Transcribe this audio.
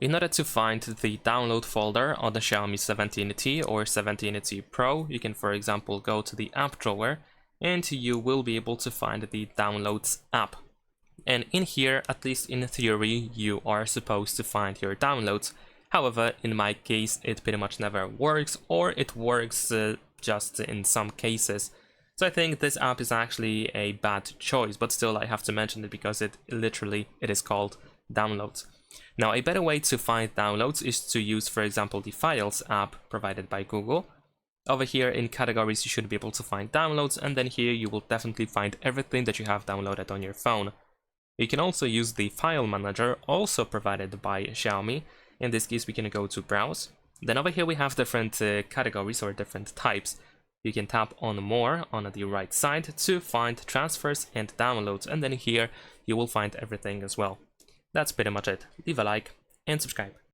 In order to find the download folder on the Xiaomi 17T or 17T Pro, you can for example go to the app drawer and you will be able to find the downloads app. And in here, at least in theory, you are supposed to find your downloads. However, in my case, it pretty much never works, or it works just in some cases. So I think this app is actually a bad choice, but still I have to mention it because it is called downloads. Now, a better way to find downloads is to use, for example, the Files app provided by Google. Over here in categories, you should be able to find downloads, and then here you will definitely find everything that you have downloaded on your phone. You can also use the file manager, also provided by Xiaomi. In this case, we can go to Browse. Then over here we have different categories or different types. You can tap on More on the right side to find transfers and downloads, and then here you will find everything as well. That's pretty much it. Leave a like and subscribe.